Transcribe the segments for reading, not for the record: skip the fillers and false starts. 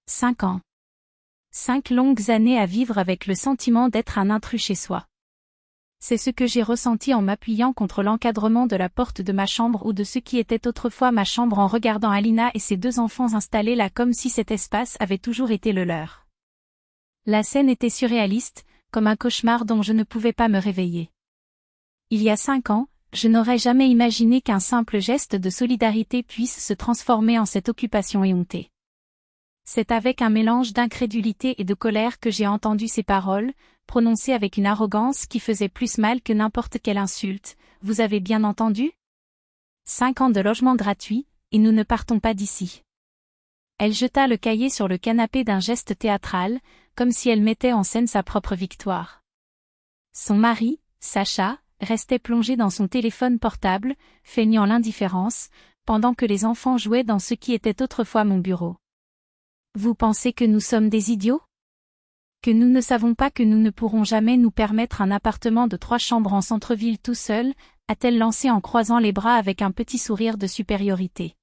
5 ans. 5 longues années à vivre avec le sentiment d'être un intrus chez soi. C'est ce que j'ai ressenti en m'appuyant contre l'encadrement de la porte de ma chambre ou de ce qui était autrefois ma chambre en regardant Alina et ses 2 enfants installés là comme si cet espace avait toujours été le leur. La scène était surréaliste, comme un cauchemar dont je ne pouvais pas me réveiller. Il y a 5 ans, je n'aurais jamais imaginé qu'un simple geste de solidarité puisse se transformer en cette occupation éhontée. C'est avec un mélange d'incrédulité et de colère que j'ai entendu ces paroles, prononcées avec une arrogance qui faisait plus mal que n'importe quelle insulte. Vous avez bien entendu? 5 ans de logement gratuit, et nous ne partons pas d'ici. Elle jeta le cahier sur le canapé d'un geste théâtral, comme si elle mettait en scène sa propre victoire. Son mari, Sacha, restait plongé dans son téléphone portable, feignant l'indifférence, pendant que les enfants jouaient dans ce qui était autrefois mon bureau. Vous pensez que nous sommes des idiots? Que nous ne savons pas que nous ne pourrons jamais nous permettre un appartement de 3 chambres en centre-ville tout seul, a-t-elle lancé en croisant les bras avec un petit sourire de supériorité.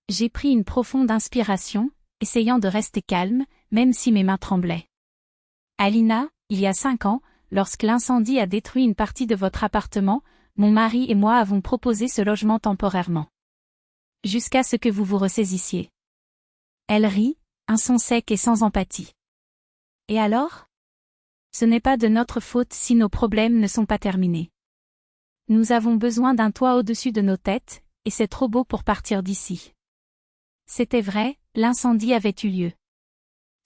J'ai pris une profonde inspiration, essayant de rester calme, même si mes mains tremblaient. Alina, il y a 5 ans, lorsque l'incendie a détruit une partie de votre appartement, mon mari et moi avons proposé ce logement temporairement. Jusqu'à ce que vous vous ressaisissiez. Elle rit, un son sec et sans empathie. Et alors? Ce n'est pas de notre faute si nos problèmes ne sont pas terminés. Nous avons besoin d'un toit au-dessus de nos têtes, et c'est trop beau pour partir d'ici. C'était vrai, l'incendie avait eu lieu.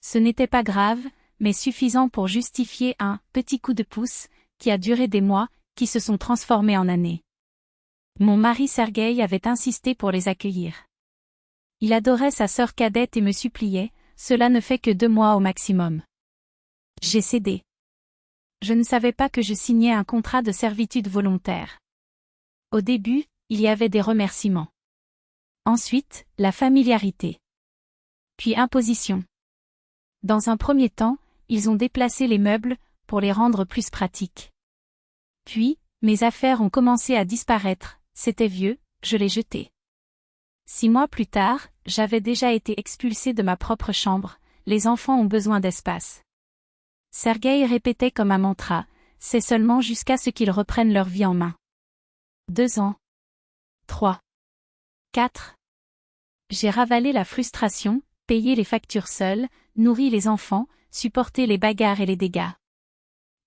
Ce n'était pas grave, mais suffisant pour justifier un petit coup de pouce, qui a duré des mois, qui se sont transformés en années. Mon mari Sergueï avait insisté pour les accueillir. Il adorait sa sœur cadette et me suppliait, cela ne fait que 2 mois au maximum. J'ai cédé. Je ne savais pas que je signais un contrat de servitude volontaire. Au début, il y avait des remerciements. Ensuite, la familiarité. Puis imposition. Dans un premier temps, ils ont déplacé les meubles, pour les rendre plus pratiques. Puis, mes affaires ont commencé à disparaître, c'était vieux, je les jetais. 6 mois plus tard, j'avais déjà été expulsée de ma propre chambre, les enfants ont besoin d'espace. Sergueï répétait comme un mantra, c'est seulement jusqu'à ce qu'ils reprennent leur vie en main. 2 ans. 3. 4. J'ai ravalé la frustration, payé les factures seule, nourri les enfants, supporté les bagarres et les dégâts.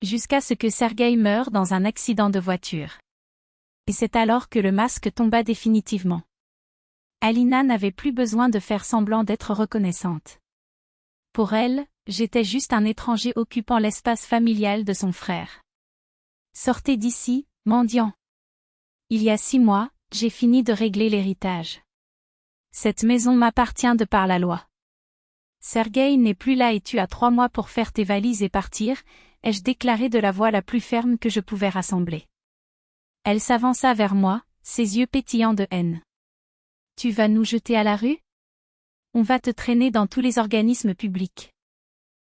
Jusqu'à ce que Sergueï meure dans un accident de voiture. Et c'est alors que le masque tomba définitivement. Alina n'avait plus besoin de faire semblant d'être reconnaissante. Pour elle, j'étais juste un étranger occupant l'espace familial de son frère. Sortez d'ici, mendiant. Il y a 6 mois, j'ai fini de régler l'héritage. Cette maison m'appartient de par la loi. Sergueï n'est plus là et tu as 3 mois pour faire tes valises et partir, ai-je déclaré de la voix la plus ferme que je pouvais rassembler. Elle s'avança vers moi, ses yeux pétillants de haine. Tu vas nous jeter à la rue? On va te traîner dans tous les organismes publics.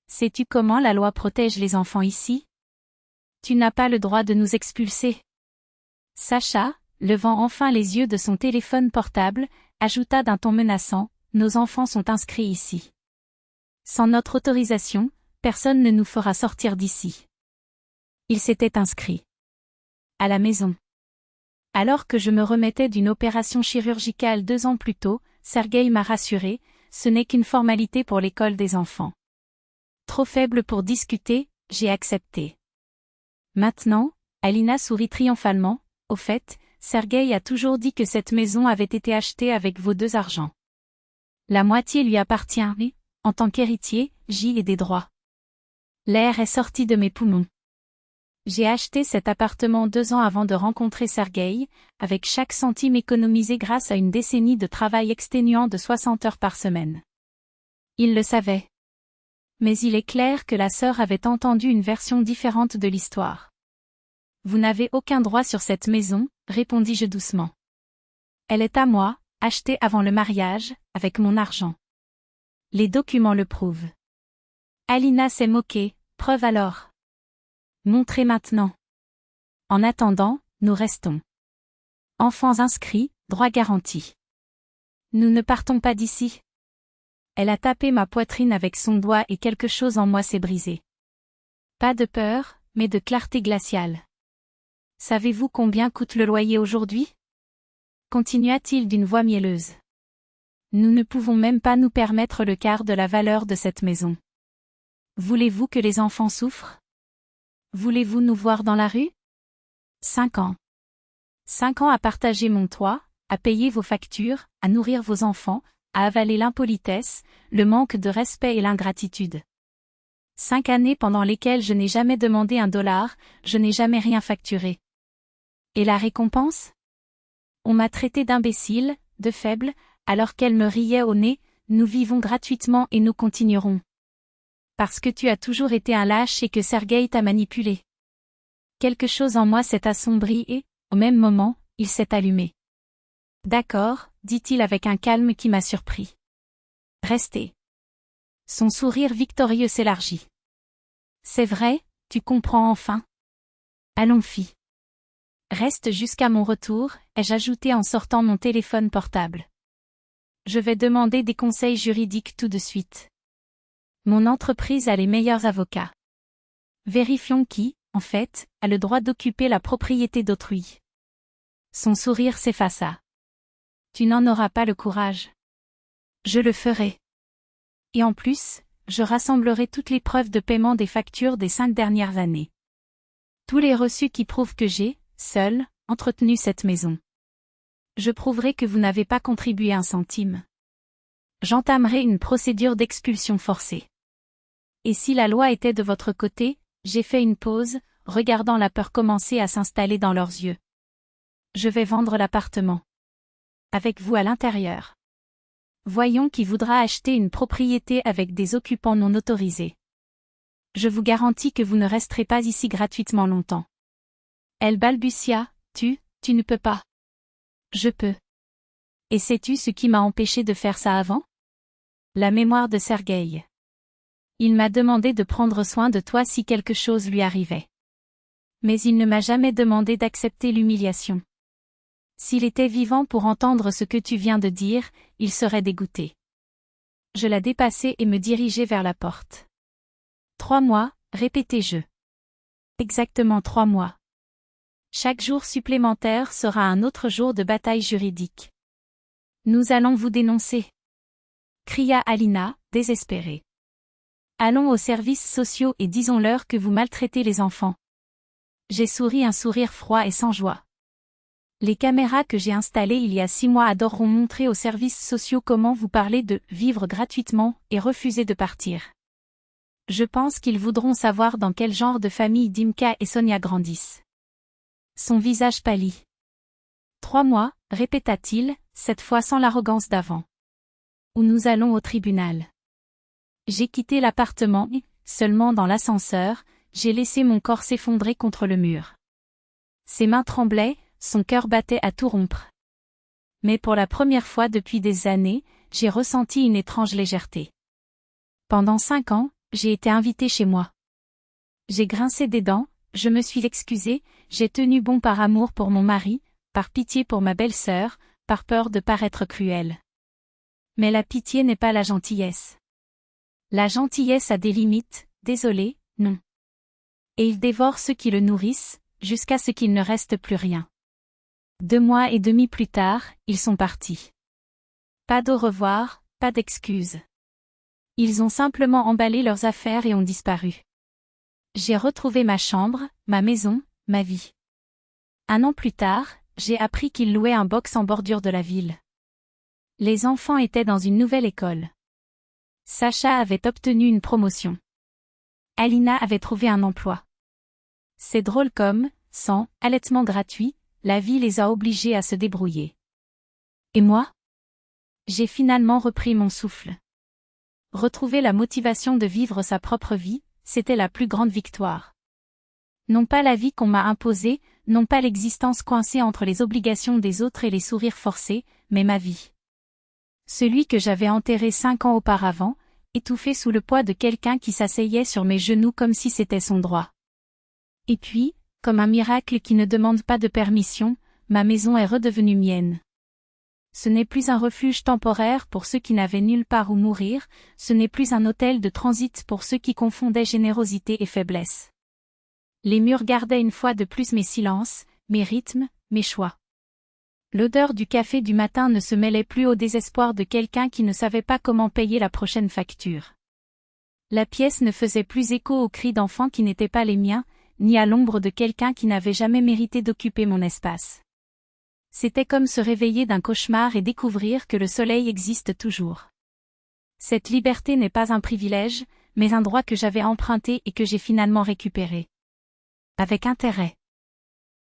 Sais-tu comment la loi protège les enfants ici? Tu n'as pas le droit de nous expulser. Sacha, levant enfin les yeux de son téléphone portable, ajouta d'un ton menaçant, nos enfants sont inscrits ici. Sans notre autorisation, personne ne nous fera sortir d'ici. Ils s'étaient inscrits. À la maison. Alors que je me remettais d'une opération chirurgicale 2 ans plus tôt, Sergueï m'a rassuré, ce n'est qu'une formalité pour l'école des enfants. Trop faible pour discuter, j'ai accepté. Maintenant, Alina sourit triomphalement, au fait, Sergueï a toujours dit que cette maison avait été achetée avec vos 2 argents. La moitié lui appartient, et, en tant qu'héritier, j'y ai des droits. L'air est sorti de mes poumons. J'ai acheté cet appartement 2 ans avant de rencontrer Sergueï, avec chaque centime économisé grâce à une décennie de travail exténuant de 60 heures par semaine. Il le savait. Mais il est clair que la sœur avait entendu une version différente de l'histoire. Vous n'avez aucun droit sur cette maison, répondis-je doucement. Elle est à moi, achetée avant le mariage, avec mon argent. Les documents le prouvent. Alina s'est moquée, preuve alors. Montrez maintenant. En attendant, nous restons. Enfants inscrits, droit garanti. Nous ne partons pas d'ici. Elle a tapé ma poitrine avec son doigt et quelque chose en moi s'est brisé. Pas de peur, mais de clarté glaciale. Savez-vous combien coûte le loyer aujourd'hui? Continua-t-il d'une voix mielleuse. Nous ne pouvons même pas nous permettre le quart de la valeur de cette maison. Voulez-vous que les enfants souffrent? Voulez-vous nous voir dans la rue? 5 ans. 5 ans à partager mon toit, à payer vos factures, à nourrir vos enfants, à avaler l'impolitesse, le manque de respect et l'ingratitude. 5 années pendant lesquelles je n'ai jamais demandé $1, je n'ai jamais rien facturé. Et la récompense? On m'a traité d'imbécile, de faible, alors qu'elle me riait au nez, nous vivons gratuitement et nous continuerons. Parce que tu as toujours été un lâche et que Sergueï t'a manipulé. Quelque chose en moi s'est assombri et, au même moment, il s'est allumé. D'accord, dit-il avec un calme qui m'a surpris. Restez. Son sourire victorieux s'élargit. C'est vrai, tu comprends enfin. Allons fi. Reste jusqu'à mon retour, ai-je ajouté en sortant mon téléphone portable. Je vais demander des conseils juridiques tout de suite. Mon entreprise a les meilleurs avocats. Vérifions qui, en fait, a le droit d'occuper la propriété d'autrui. Son sourire s'effaça. Tu n'en auras pas le courage. Je le ferai. Et en plus, je rassemblerai toutes les preuves de paiement des factures des 5 dernières années. Tous les reçus qui prouvent que j'ai, seul, entretenu cette maison. Je prouverai que vous n'avez pas contribué un centime. J'entamerai une procédure d'expulsion forcée. Et si la loi était de votre côté, j'ai fait une pause, regardant la peur commencer à s'installer dans leurs yeux. Je vais vendre l'appartement. Avec vous à l'intérieur. Voyons qui voudra acheter une propriété avec des occupants non autorisés. Je vous garantis que vous ne resterez pas ici gratuitement longtemps. Elle balbutia, tu ne peux pas. Je peux. Et sais-tu ce qui m'a empêché de faire ça avant? La mémoire de Sergueï. Il m'a demandé de prendre soin de toi si quelque chose lui arrivait. Mais il ne m'a jamais demandé d'accepter l'humiliation. S'il était vivant pour entendre ce que tu viens de dire, il serait dégoûté. Je la dépassai et me dirigeai vers la porte. 3 mois, répétai-je. Exactement 3 mois. Chaque jour supplémentaire sera un autre jour de bataille juridique. Nous allons vous dénoncer. Cria Alina, désespérée. Allons aux services sociaux et disons-leur que vous maltraitez les enfants. J'ai souri un sourire froid et sans joie. Les caméras que j'ai installées il y a 6 mois adoreront montrer aux services sociaux comment vous parlez de « vivre gratuitement » et refuser de partir. Je pense qu'ils voudront savoir dans quel genre de famille Dimka et Sonia grandissent. Son visage pâlit. 3 mois, répéta-t-il, cette fois sans l'arrogance d'avant. Où nous allons au tribunal. J'ai quitté l'appartement et, seulement dans l'ascenseur, j'ai laissé mon corps s'effondrer contre le mur. Ses mains tremblaient, son cœur battait à tout rompre. Mais pour la première fois depuis des années, j'ai ressenti une étrange légèreté. Pendant 5 ans, j'ai été invitée chez moi. J'ai grincé des dents, je me suis excusée, j'ai tenu bon par amour pour mon mari, par pitié pour ma belle-sœur, par peur de paraître cruelle. Mais la pitié n'est pas la gentillesse. La gentillesse a des limites, désolé, non. Et il dévore ceux qui le nourrissent, jusqu'à ce qu'il ne reste plus rien. 2 mois et demi plus tard, ils sont partis. Pas d'au revoir, pas d'excuses. Ils ont simplement emballé leurs affaires et ont disparu. J'ai retrouvé ma chambre, ma maison, ma vie. 1 an plus tard, j'ai appris qu'ils louaient un box en bordure de la ville. Les enfants étaient dans une nouvelle école. Sacha avait obtenu une promotion. Alina avait trouvé un emploi. C'est drôle comme, sans allaitement gratuit, la vie les a obligés à se débrouiller. Et moi? J'ai finalement repris mon souffle. Retrouver la motivation de vivre sa propre vie, c'était la plus grande victoire. Non pas la vie qu'on m'a imposée, non pas l'existence coincée entre les obligations des autres et les sourires forcés, mais ma vie. Celui que j'avais enterré 5 ans auparavant, étouffé sous le poids de quelqu'un qui s'asseyait sur mes genoux comme si c'était son droit. Et puis, comme un miracle qui ne demande pas de permission, ma maison est redevenue mienne. Ce n'est plus un refuge temporaire pour ceux qui n'avaient nulle part où mourir, ce n'est plus un hôtel de transit pour ceux qui confondaient générosité et faiblesse. Les murs gardaient une fois de plus mes silences, mes rythmes, mes choix. L'odeur du café du matin ne se mêlait plus au désespoir de quelqu'un qui ne savait pas comment payer la prochaine facture. La pièce ne faisait plus écho aux cris d'enfants qui n'étaient pas les miens, ni à l'ombre de quelqu'un qui n'avait jamais mérité d'occuper mon espace. C'était comme se réveiller d'un cauchemar et découvrir que le soleil existe toujours. Cette liberté n'est pas un privilège, mais un droit que j'avais emprunté et que j'ai finalement récupéré. Avec intérêt.